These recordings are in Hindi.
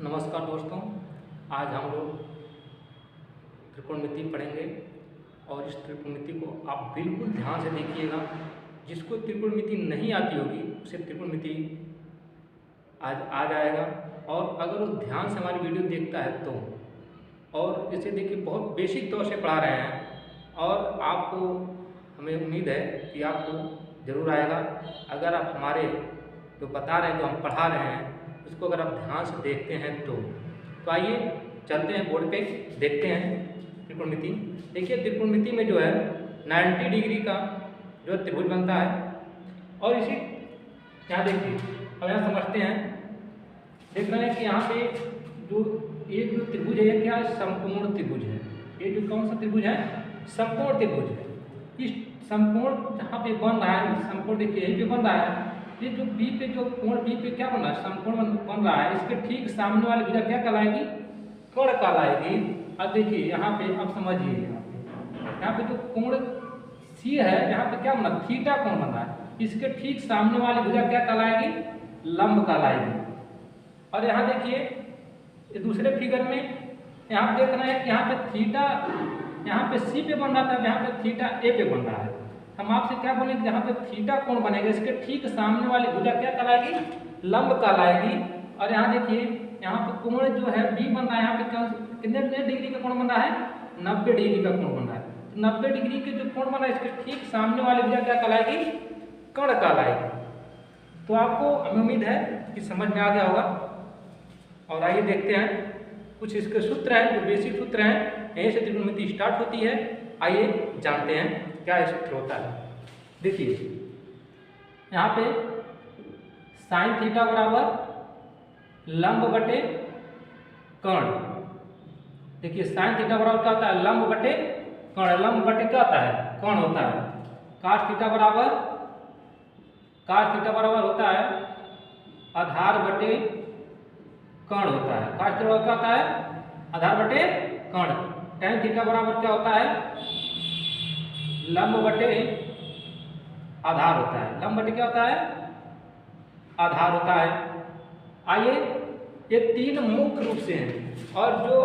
नमस्कार दोस्तों, आज हम लोग त्रिकोणमिति पढ़ेंगे और इस त्रिकोणमिति को आप बिल्कुल ध्यान से देखिएगा। जिसको त्रिकोणमिति नहीं आती होगी उसे त्रिकोणमिति आज आ जाएगा, और अगर वो ध्यान से हमारी वीडियो देखता है तो। और इसे देखिए, बहुत बेसिक तौर से पढ़ा रहे हैं और आपको, हमें उम्मीद है कि आपको ज़रूर आएगा। अगर आप हमारे जो बता रहे हैं, जो हम पढ़ा रहे हैं, उसको अगर आप ध्यान से देखते हैं तो आइए चलते हैं बोर्ड पे, देखते हैं त्रिकोणमिति। देखिए, त्रिकोणमिति में जो है 90 डिग्री का जो त्रिभुज बनता है। और इसी यहाँ देखिए, अब यहाँ समझते हैं, देख रहे हैं कि यहाँ पे जो एक जो त्रिभुज है, ये क्या है? समकोण त्रिभुज है। ये जो कौन सा त्रिभुज है? समकोण त्रिभुज है। इस समकोण जहाँ पे बन रहा है, समकोण देखिए यहीं पे बन रहा है। ये जो बी पे, जो कोण बी पे क्या बन रहा है? समकोण बन रहा है। इसके ठीक सामने वाली भुजा क्या कहलाएगी? कोण कहलाएगी। अब देखिए यहाँ पे, अब समझिए, यहाँ पे जो कोण सी है, यहाँ पे क्या बन रहा है? थीटा कोण बन रहा है। इसके ठीक सामने वाली भुजा क्या कहलाएगी? लंब कहलाएगी। और यहाँ देखिए, ये दूसरे फिगर में यहाँ देख रहे हैं कि यहाँ पे थीटा, यहाँ पे सी पे बन रहा था, यहाँ पे थीटा ए पे बन रहा है। हम आपसे क्या बोलेंगे? जहाँ पे थीटा कोण बनेगा, इसके ठीक सामने वाली भुजा क्या कहलाएगी? लंब कहलाएगी। और यहाँ देखिए, यहाँ पे कोण जो है बी बन रहा है, यहाँ पे कितने डिग्री का कोण बन रहा है? 90 डिग्री का कोण बन रहा है। 90 डिग्री के जो कोण बन रहा है, इसके ठीक सामने वाली भुजा क्या कहलाएगी? कर्ण कहलाएगी। तो आपको, हमें उम्मीद है कि समझ में आ गया होगा। और आइए देखते हैं, कुछ इसके सूत्र हैं, जो बेसिक सूत्र हैं, यहीं से त्रिकोणमिति स्टार्ट होती है। आइए जानते हैं क्या सूत्र होता है। देखिए यहाँ पे साइन थीटा बराबर लंब बटे कर्ण। देखिए साइन थीटा बराबर क्या होता है? लंब बटे कर्ण। लंब बटे क्या होता है? कर्ण होता है। काश थीटा बराबर होता है आधार बटे कर्ण होता है। काश थीटा बराबर क्या होता है? आधार बटे कर्ण। tan थीटा बराबर क्या होता है? लंब बटे आधार होता है। लंब बटे क्या होता है? आधार होता है। आइए, ये तीन मुख्य रूप से हैं और जो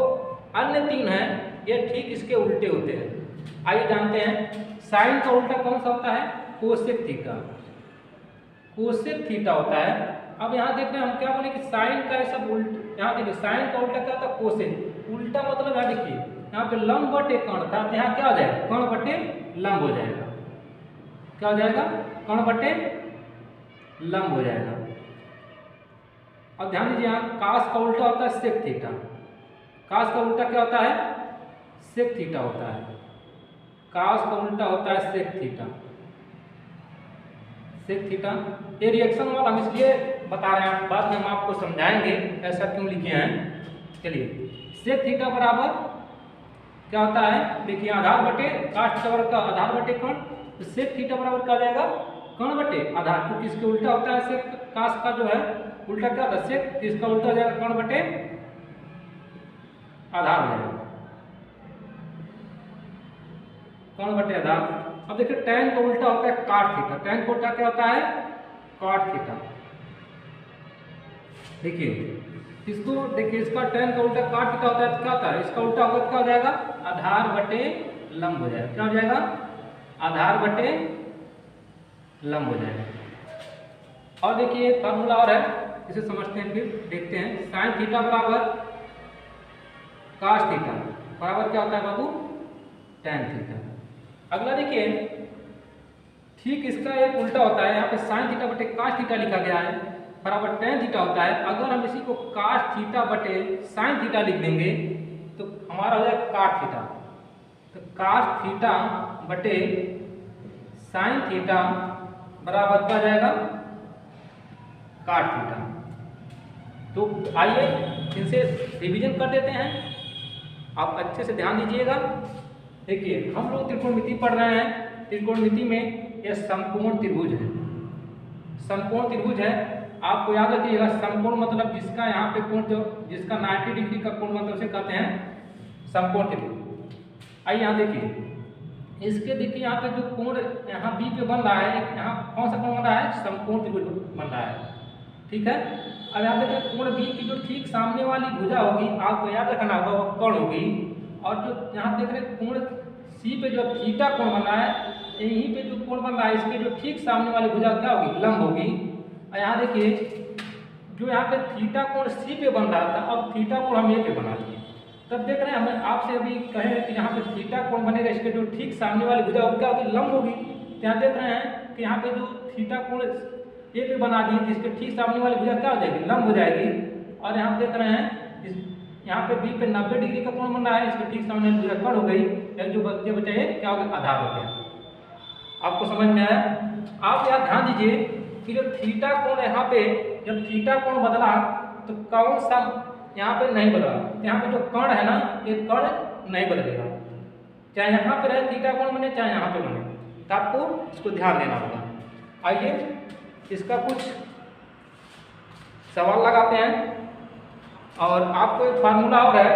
अन्य तीन हैं ये ठीक इसके उल्टे होते हैं। आइए जानते हैं, साइन का उल्टा कौन सा होता है? Cosec theta. कोसेक थीटा होता है। अब यहाँ देख रहे हैं, हम क्या बोले कि साइन का सब उल्टा। यहाँ देखिए, साइन का उल्टा क्या होता है? कोसेक। उल्टा मतलब यहाँ देखिए, यहाँ पे लंब बटे कर्ण था, यहाँ क्या हो जाएगा? कर्ण बटे लंब हो जाएगा। क्या हो जाएगा? कर्ण बटे लंब हो जाएगा। अब ध्यान दीजिए, यहाँ कास का उल्टा होता है सेक थीटा। कास का उल्टा क्या होता है? सेक थीटा होता है। कास का उल्टा होता है सेक थीटा। सेक थीटा ये रिएक्शन वाला हम इसलिए बता रहे हैं, बाद में हम आपको समझाएंगे ऐसा क्यों लिखे हैं। चलिए, सेक थीटा बराबर क्या होता है? देखिए, आधार बटे काश थीटा बराबर का आधार बटे कर्ण। तो सेक थीटा बराबर क्या हो जाएगा? कर्ण बटे आधार, क्योंकि इसके उल्टा होता है सेक। काश का जो है उल्टा क्या होता है? सेक। तो इसका उल्टा हो जाएगा कर्ण बटे आधार हो जाएगा। कर्ण बटे आधार। अब देखिए, tan का उल्टा होता है काट थीटा। tan का उल्टा क्या होता है? काट थीटा। देखिए इसको, देखिए इसका tan का उल्टा काट थीटा होता है, तो क्या होता है? इसका उल्टा होगा क्या हो जाएगा? आधार बटे लंब हो जाएगा। क्या हो जाएगा? आधार बटे लंब हो जाएगा। और देखिए एक फार्मूला और है, इसे समझते हैं, फिर देखते हैं। साइन थीटा बराबर काश थीटा बराबर क्या होता है बाबू? tan theta. अगला देखिए, ठीक इसका एक उल्टा होता है। यहाँ पे साइन थीटा बटे काश थीटा लिखा गया है, बराबर tan थीटा होता है। अगर हम इसी को काश थीटा बटे साइन थीटा लिख देंगे तो हमारा हो जाएगा काट थीटा। तो काश थीटा बटे साइन थीटा बराबर क्या जाएगा? काट थीटा। तो आइए इनसे रिवीजन कर देते हैं, आप अच्छे से ध्यान दीजिएगा। देखिए, हम लोग त्रिकोणमिति पढ़ रहे हैं। त्रिकोणमिति में यह समकोण त्रिभुज है। समकोण त्रिभुज है, आपको याद रखिएगा। समकोण मतलब जिसका यहाँ पे कोण, जो जिसका 90 डिग्री का कोण मतलब उसे कहते हैं समकोण त्रिभुज। आइए यहाँ देखिए, इसके देखिए यहाँ पे जो कोण यहाँ बी पे बन रहा है, यहाँ कौन सा कोण बन रहा है? समकोण त्रिभुज बन रहा है। ठीक है। अब यहाँ देख रहे हैं कोण बी की जो ठीक सामने वाली भुजा होगी, आपको याद रखना होगा, वो कर्ण होगी। और जो यहाँ देख रहे हैं कोण सी पे जो थीटा कोण बन रहा है, यहीं पे जो कोण बन रहा है इसके जो ठीक सामने वाली भुजा क्या होगी, लंब होगी। और यहाँ देखिए जो यहाँ पे थीटा कोण सी पे बन रहा था, अब थीटा कोण हम ए पे बना दिए। तब देख रहे हैं हमें आपसे अभी कहे कि यहाँ पे थीटा कोण बनेगा, इसके जो ठीक सामने वाली भुजा होगी क्या होगी, लंब होगी। तो यहाँ देख रहे हैं कि यहाँ पे जो थीटा कोण ए पे बना दिए, जिसके ठीक सामने वाली भुजा क्या हो जाएगी, लंब हो जाएगी। और यहाँ पे देख रहे हैं यहाँ पे बी पे 90 डिग्री का कोण बन रहा है, इसके ठीक सामने भुजा कर्ण हो गई। एक जो बचा क्या हो गया, आधार हो गया। आपको समझ में आया। आप यहाँ ध्यान दीजिए कि जो थीटा कोण यहाँ पे जब थीटा कोण बदला तो कौन सा यहाँ पे नहीं बदला। यहाँ पे जो कर्ण है ना, ये कर्ण नहीं बदलेगा, चाहे यहाँ पे रहे थीटा कोण बने चाहे यहाँ पे बने। तो आपको इसको ध्यान देना होगा। आइए इसका कुछ सवाल लगाते हैं। और आपको एक फार्मूला और है,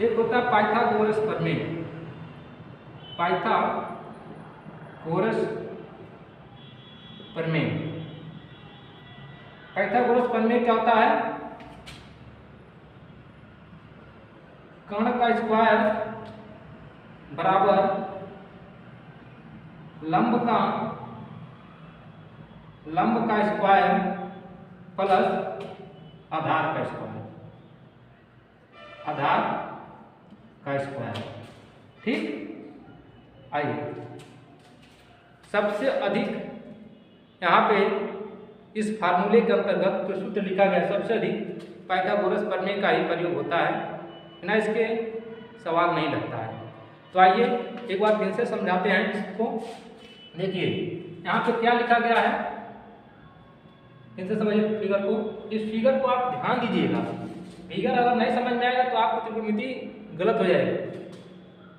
एक होता है पाइथागोरस प्रमेय। पाइथागोरस प्रमेय, पाइथागोरस प्रमेय क्या होता है, कर्ण का स्क्वायर बराबर लंब का स्क्वायर प्लस आधार का स्क्वायर, आधार का स्क्वायर। ठीक। आइए सबसे अधिक यहाँ पे इस फार्मूले के अंतर्गत जो सूत्र लिखा गया, सबसे अधिक पाइथागोरस प्रमेय का ही प्रयोग होता है ना, इसके सवाल नहीं लगता है। तो आइए एक बार फिर से समझाते हैं इसको। देखिए यहाँ पे क्या लिखा गया है, फिर से समझिए फिगर को। इस फिगर को आप ध्यान दीजिएगा, फिगर अगर नहीं समझ में आएगा तो आपको त्रिकोणमिति गलत हो जाएगी।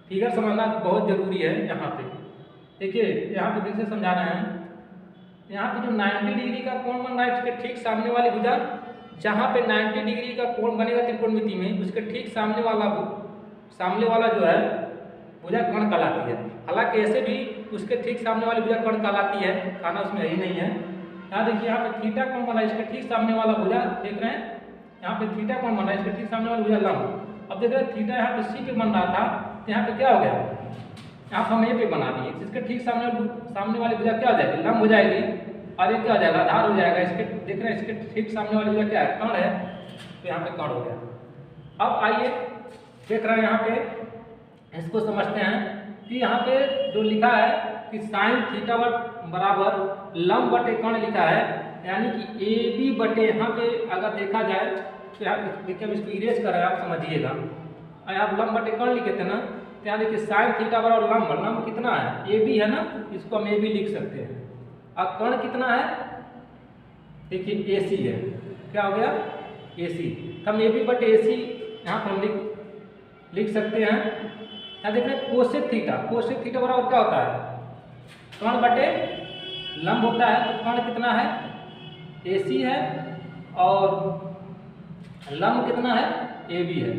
फिगर समझना बहुत जरूरी है यहाँ पे। देखिए यहाँ पे फिर से समझा रहे हैं, यहाँ पे जो 90 डिग्री का कोण बन रहा है, इसके ठीक सामने वाली भुजा, जहाँ पे 90 डिग्री का कोण बनेगा त्रिकोणमिति में, उसके ठीक सामने वाला जो है भुजा कर्ण कहलाती है। हालांकि ऐसे भी उसके ठीक सामने वाली भुजा कर्ण कहलाती है, खाना उसमें ही नहीं है। यहाँ देखिए यहाँ पे थीटा कोण बना है, इसके ठीक सामने वाला भुजा देख रहे हैं, यहाँ पे थीटा कोण बना है, इसके ठीक सामने वाला भुजा लंब। अब देख रहे हैं थीटा यहाँ पे सी पे बन रहा था, तो यहाँ पे क्या हो गया, यहाँ पे हम ए पे बना दिए। इसके ठीक सामने वाली भुजा क्या हो जाएगी, लंब हो जाएगी। और ये क्या हो जाएगा, आधार हो जाएगा। इसके देख रहे हैं इसके ठीक सामने वाली भुजा क्या है, कर्ण है, तो यहाँ पे कर्ण हो गया। अब आइए देख रहे हैं यहाँ पे, इसको समझते हैं कि यहाँ पे जो लिखा है कि साइन थीटा बराबर लंब बटे कर्ण लिखा है, यानी कि ए बी बटे, यहाँ पे अगर देखा जाए तो यहाँ देखिए हम इसको इरेज कर रहे हैं, आप समझिएगा। और आप लंब बटे कर्ण लिखे थे ना, तो यहाँ देखिए साइन थीटा बराबर लंब कितना है, ए बी है ना, इसको हम ए बी लिख सकते हैं। अब कर्ण कितना है, देखिए ए सी है, क्या हो गया, ए सी। हम ए बी बटे ए सी यहाँ पर हम लिख सकते हैं। यहाँ देख रहे हैं कोसेक थीटा बराबर क्या होता है, कर्ण बटे लंब होता है। तो कर्ण कितना है, ए सी है, और लंब कितना है, ए बी है,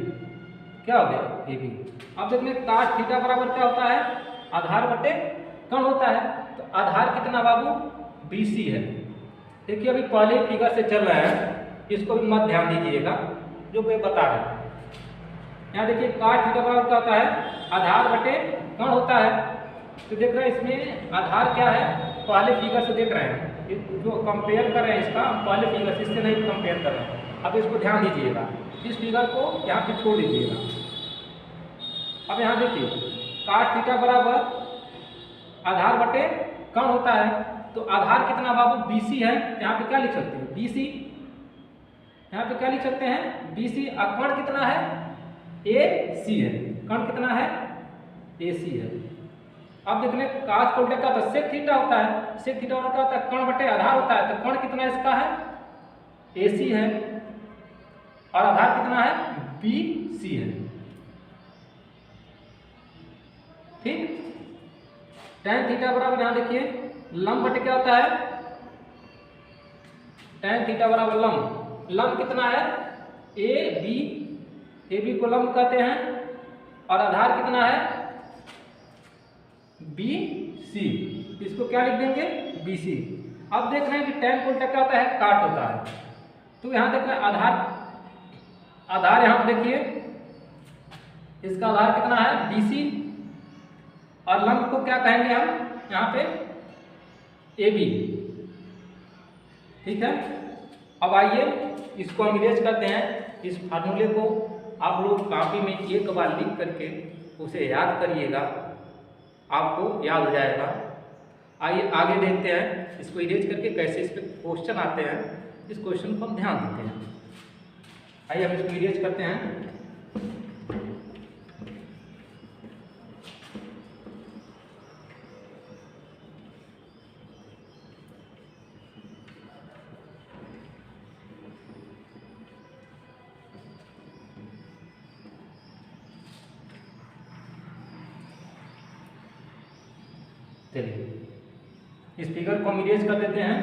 क्या हो गया, ए बी। अब देख रहे हैं काट थीटा बराबर क्या होता है, आधार बटे कर्ण होता है। तो आधार कितना बाबू, बी सी है। देखिए अभी पहले फिगर से चल रहे हैं, इसको भी मत ध्यान दीजिएगा जो मैं बता रहा हूँ। यहाँ देखिए काट थीटा बराबर क्या होता है, आधार बटे कर्ण होता है। तो देख रहे हैं इसमें आधार क्या है, पहले फिगर से देख रहे हैं, जो कंपेयर कर रहे हैं इसका, पहले फिगर से, इससे नहीं कंपेयर कर रहे हैं। अब इसको ध्यान दीजिएगा, इस फिगर को यहाँ पे छोड़ दीजिएगा। अब यहाँ देखिए काट थीटा बराबर आधार बटे कर्ण होता है। तो आधार कितना बाबू, BC है, यहाँ पे क्या लिख सकते हैं, BC। यहाँ पे क्या लिख सकते हैं, BC। और कर्ण कितना है, AC है, कर्ण कितना है, AC है। अब देख लें काश को उल्टा क्या होता है, सेक थीटा होता है, सेक थीटा क्या होता है, कर्ण बटे आधार होता है। तो कर्ण कितना इसका है, AC है, और आधार कितना है, BC है। ठीक। tan थीटा बराबर यहाँ देखिए लंब बटे क्या होता है, tan थीटा बराबर लंब कितना है, ए बी को लंब कहते हैं, और आधार कितना है, BC। इसको क्या लिख देंगे, BC। अब देख रहे हैं कि tan को उल्टा क्या होता है, काट होता है। तो यहाँ देख रहे हैं आधार यहाँ पे देखिए, इसका आधार कितना है, BC, और लंब को क्या कहेंगे हम यहाँ पे, AB। ठीक है, अब आइए इसको हम इरेज करते हैं। इस फार्मूले को आप लोग कॉपी में एक बार लिख करके उसे याद करिएगा, आपको याद हो जाएगा। आइए आगे देखते हैं इसको इरेज करके कैसे इस पर क्वेश्चन आते हैं, इस क्वेश्चन को हम ध्यान देते हैं। आइए हम इसको इरेज करते हैं। चलिए इस फिगर को हम इरेज कर देते हैं।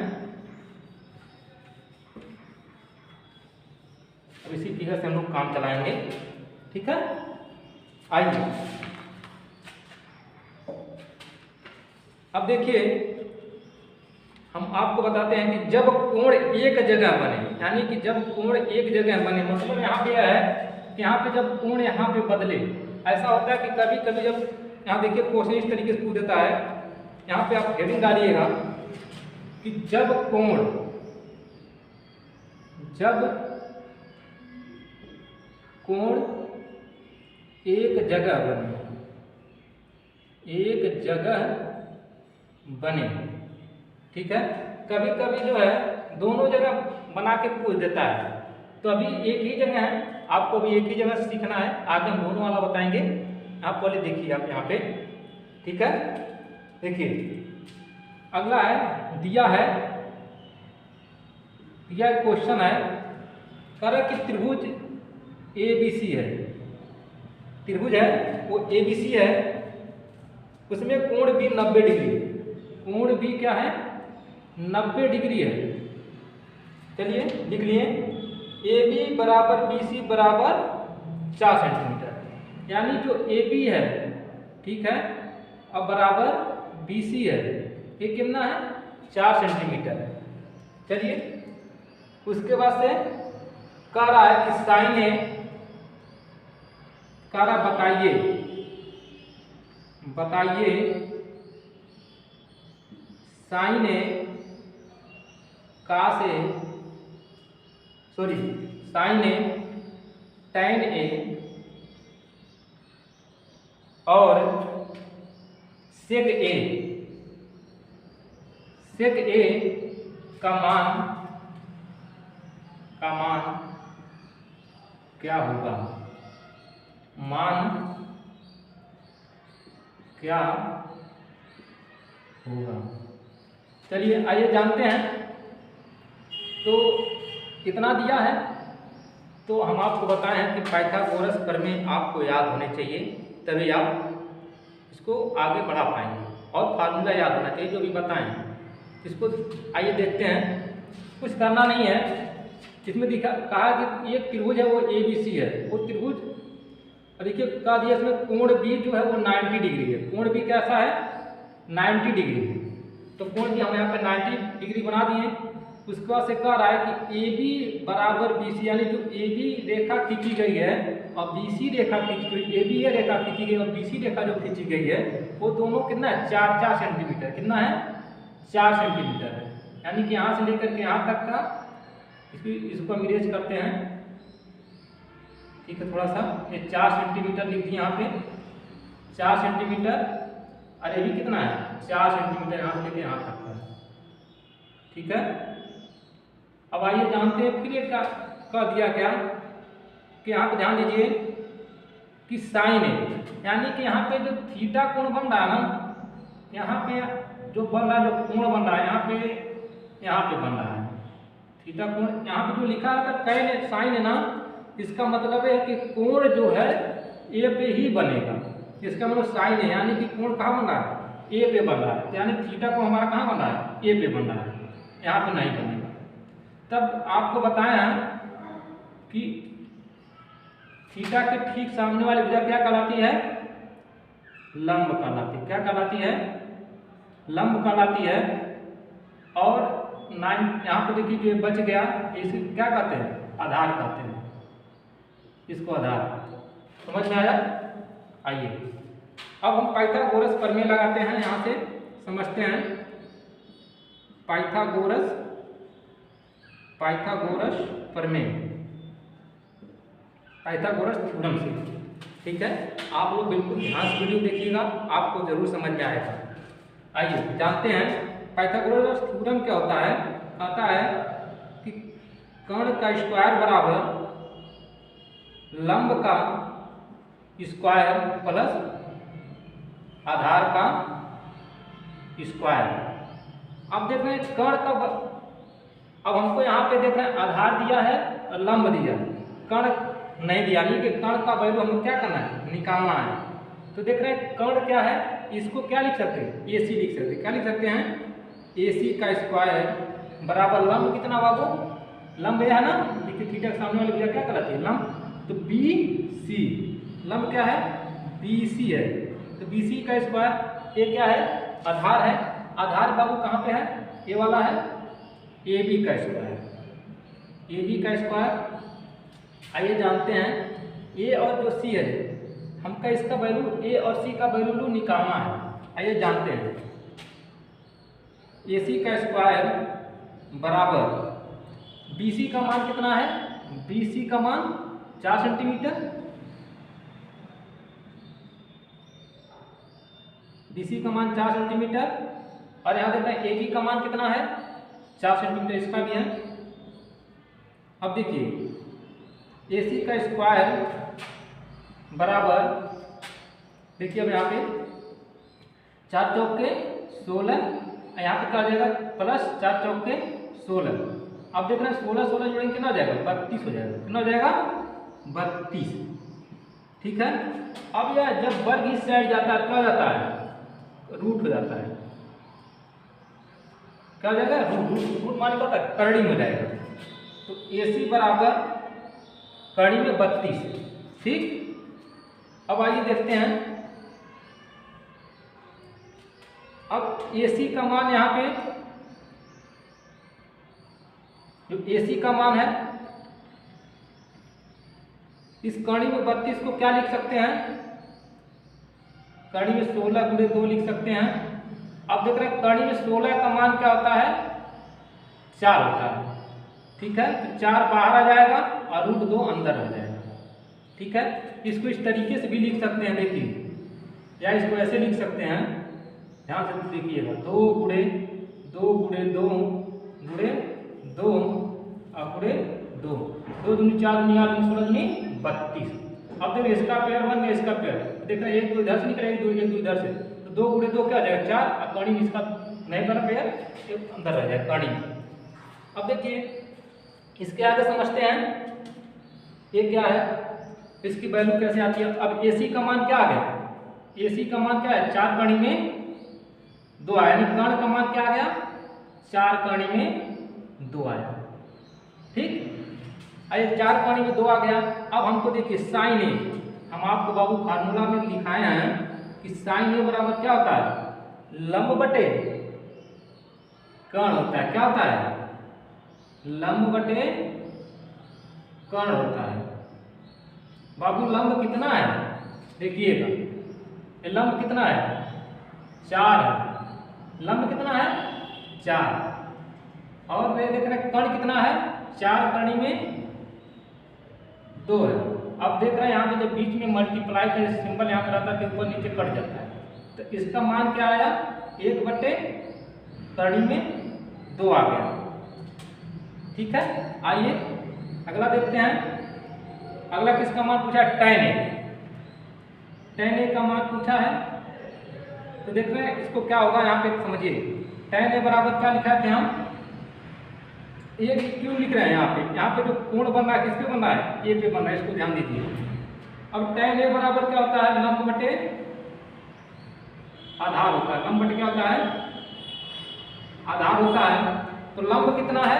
अब इसी फिगर से हम लोग काम चलाएंगे। ठीक है, आइए अब देखिए हम आपको बताते हैं कि जब कोण एक जगह बने, यानी कि जब कोण एक जगह बने, मतलब यहाँ पे है कि यहाँ पे जब कोण यहाँ पे बदले, ऐसा होता है कि कभी कभी जब यहाँ देखिए क्वेश्चन इस तरीके से पूछ देता है, यहाँ पे आप हेडिंग डालिएगा कि जब कोण एक जगह बने। ठीक है, कभी कभी जो है दोनों जगह बना के पूछ देता है, तो अभी एक ही जगह है, आपको भी एक ही जगह सीखना है, आगे हम दोनों वाला बताएंगे। आप पहले देखिए आप यहाँ पे। ठीक है, देखिए अगला है, दिया एक क्वेश्चन है, कह रहा कि त्रिभुज ABC है, त्रिभुज है वो ABC है, उसमें कोण भी 90 डिग्री, कोण भी क्या है 90 डिग्री है। चलिए लिख लिए, AB बराबर BC बराबर 4 सेंटीमीटर, यानी जो AB है, ठीक है, अब बराबर BC है, ये कितना है 4 सेंटीमीटर। चलिए उसके बाद से कह रहा है कि साइन ए, कह रहा बताइए sign A cos A, sorry sine A tan A और सेक ए का मान क्या होगा, मान क्या होगा। चलिए आइए जानते हैं। तो इतना दिया है, तो हम आपको बताए हैं कि पाइथागोरस प्रमेय आपको याद होने चाहिए, तभी आप इसको आगे बढ़ा पाएंगे, और फार्मूला याद होना चाहिए जो भी बताएं। इसको आइए देखते हैं, कुछ करना नहीं है। इसमें कहा कि एक त्रिभुज है वो ABC है, वो त्रिभुज देखिए कहा दिया इसमें कोण B जो है वो 90 डिग्री है, कोण B कैसा है 90 डिग्री है, तो कोण B हम यहाँ पे 90 डिग्री बना दिए। उसके बाद से कह रहा है कि AB बराबर BC, यानी जो AB रेखा खींची गई है और BC रेखा खींची गई, AB है रेखा खींची गई और BC रेखा जो खींची गई है वो दोनों कितना है 4 सेंटीमीटर, कितना है 4 सेंटीमीटर है, यानी कि यहाँ से लेकर के यहाँ तक का इसको हम इरेज करते हैं। ठीक है, थोड़ा सा ये 4 सेंटीमीटर लिख दिए यहाँ पे, 4 सेंटीमीटर, और ये भी कितना है 4 सेंटीमीटर यहाँ से लेकर यहाँ तक का। ठीक है, अब आइए जानते हैं फिर एक का दिया क्या कि यहाँ पे ध्यान दीजिए कि साइन ए, यानी कि यहाँ पे जो थीटा कोण बन रहा है ना, यहाँ पे जो बन रहा है, जो कोण बन रहा है यहाँ पे बन रहा है थीटा कोण, यहाँ पे जो लिखा है कैन साइन है ना, इसका मतलब है कि कोण जो है ए पे ही बनेगा। इसका मतलब साइन है, यानी कि कोण कहाँ बन रहा है ए पे बन रहा है, यानी थीटा को हमारा कहाँ बन रहा है ए पे बन रहा है, यहाँ पे नहीं बनेगा। तब आपको बताया कि थीटा के ठीक सामने वाली भुजा क्या कहलाती है, लंब कहलाती है। क्या कहलाती है, लंब कहलाती है। और 9 यहाँ पे देखिए जो बच गया इसे क्या कहते हैं, आधार कहते हैं, इसको आधार। समझ में आया? आइए अब हम पाइथागोरस प्रमेय लगाते हैं, यहाँ से समझते हैं पाइथागोरस प्रमेय, पाइथागोरस थ्योरम से। ठीक है, आप लोग बिल्कुल ध्यान से वीडियो देखिएगा, आपको जरूर समझ में आएगा। आइए जानते हैं पाइथागोरस थ्योरम क्या होता है। कहता है कि कर्ण का स्क्वायर बराबर लंब का स्क्वायर प्लस आधार का स्क्वायर। अब देख रहे हैं कर्ण का अब हमको यहाँ पे देख रहे हैं आधार दिया है और लंब दिया है, कर्ण नहीं दिया, नहीं कि कर्ण का वैल्यू हमको क्या करना है, निकालना है। तो देख रहे हैं कर्ण क्या है, इसको क्या लिख सकते हैं, AC लिख सकते हैं। क्या लिख सकते हैं, AC का स्क्वायर बराबर लंब कितना बाबू, लंब यह है ना, देखिए थीटा के सामने वाली भैया क्या कहलाती है, लंब। तो BC लंब क्या है, BC है। तो BC का स्क्वायर, ये क्या है, आधार है। आधार बाबू कहाँ पे है, ये वाला है, AB का स्क्वायर, AB का स्क्वायर। आइए जानते हैं A और जो C है, हमका इसका वैल्यू A और C का वैल्यू निकालना है। आइए जानते हैं AC का स्क्वायर बराबर BC का मान कितना है, BC का मान 4 सेंटीमीटर, BC का मान 4 सेंटीमीटर। और यहाँ देखते हैं AB का मान कितना है, 4 सेंटीमीटर, इसका भी है। अब देखिए AC का स्क्वायर बराबर, देखिए अब यहाँ पे 4 चौके 16, यहाँ पे क्या हो जाएगा प्लस 4 चौके 16। अब देख रहे हैं 16 16 जोड़ेंगे कितना हो जाएगा, 32 हो जाएगा। कितना हो जाएगा, 32। ठीक है, अब यह जब वर्ग इस साइड जाता है क्या हो जाता है, रूट हो जाता है। क्या हो जाएगा, रूट मान का करड़ी में हो जाएगा। तो AC बराबर करड़ी में 32। ठीक, अब आइए देखते हैं, अब AC का मान यहाँ पे, जो AC का मान है, इस कड़ी में 32 को क्या लिख सकते हैं, कड़ी में 16 गुणे 2 लिख सकते हैं। अब देख रहे हैं कड़ी में 16 का मान क्या होता है, 4 होता है। ठीक है, तो 4 बाहर आ जाएगा और रूट 2 अंदर आ जाएगा। ठीक है, इसको इस तरीके से भी लिख सकते हैं, देखिए, या इसको ऐसे लिख सकते हैं, ध्यान से देखिएगा, 2 गुणे 2 गुणे 2 गुणे 2 और गुणे 2, 2 दूनी 4 दूनी 8 दूनी 16 दूनी 32। अब देखिए इसका पेयर बन गया, इसका पेयर देख रहे हैं, 1 2 इधर से निकलेगा, 1 2 इधर से, तो 2 गुणे 2 क्या आ जाएगा, 4, और कड़ी में इसका नहीं बना पेयर, ये अंदर रह जाएगा कड़ी में। अब देखिए इसके आगे समझते हैं, ये क्या है, इसकी वैल्यू कैसे आती है। अब AC का मान क्या आ गया, AC का मान क्या है, 4 कड़ी में 2 आया, यानी कर्ण का मान क्या आ गया, 4 कड़ी में 2 आया। ठीक, आइए 4 कड़ी में 2 आ गया। अब हमको देखिए साइन A, हम आपको बाबू फार्मूला में लिखाए हैं कि साइन A बराबर क्या होता है, लंब बटे कर्ण होता है। क्या होता है, लंब बटे कर्ण होता है। बाबू लंब कितना है, देखिएगा ये लंब कितना है, 4 है, लंब कितना है 4, और ये देख रहे हैं कर्ण कितना है, 4 कड़ी में 2 है। अब देख रहे हैं यहाँ पे जब बीच में मल्टीप्लाई का सिंबल यहाँ पर आता है तो ऊपर नीचे कट जाता है, तो इसका मान क्या आया, 1 बटे कड़ी में 2 आ गया। ठीक है, आइए अगला देखते हैं। अगला किसका मान पूछा है, tan A, tan A का मान पूछा है। तो देख रहे हैं इसको क्या होगा, यहाँ पे समझिए, tan A बराबर क्या लिखा थे हम, ये क्यों लिख रहे हैं, यहाँ पे जो कोण बन रहा है किस पे बन रहा है, A पे बन रहा है, इसको ध्यान दीजिए। अब tan A बराबर क्या होता है, लंब बटे आधार होता है। लंब बटे क्या होता है, आधार होता है। तो लंब कितना है,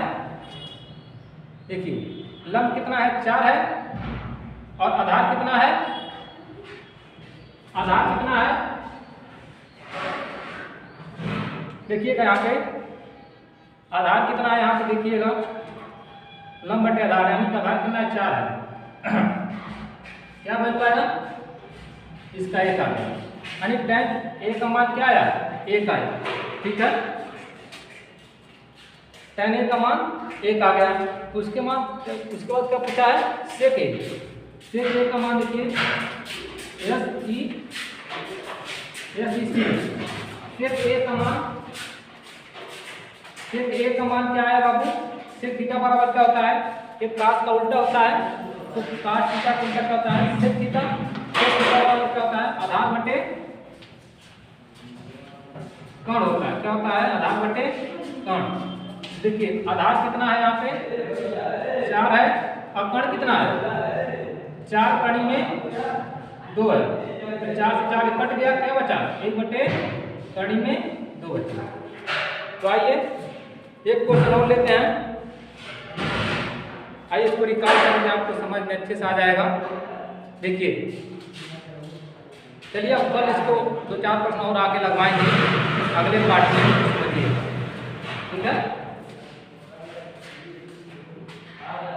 देखिए लंब कितना है, 4 है, और आधार कितना है, आधार कितना है, देखिएगा यहाँ पे आधार कितना है यहाँ पे देखिएगा, लंब बटे आधार, यानी कि आधार कितना है 4 है। क्या बन पाएगा, इसका 1 आ गया, यानी tan A का मान क्या आया, 1 आया। ठीक है, tan A का मान 1 आ गया। तो उसके बाद क्या पूछा है, sec A का मान देखिए sec A का मान क्या है बाबू, sec थीटा बराबर क्या होता है, एक cos का उल्टा होता है, तो cos थीटा का उल्टा क्या होता है, sec थीटा बराबर क्या होता है, आधार बटे कर्ण होता है। क्या होता है, आधार बटे कर्ण। देखिए आधार कितना है यहाँ पे 4 है, और कर्ण कितना है 4 कड़ी में 2 है, तो 4 से 4 कट गया, क्या बचा 1 बटे कड़ी में 2 बचा। तो आइए एक क्वेश्चन और लेते हैं, आइए इसको रिकॉल करेंगे, आपको समझ में अच्छे से आ जाएगा। देखिए चलिए अब कल इसको 2-4 प्रश्न और आगे लगवाएंगे अगले पार्ट में।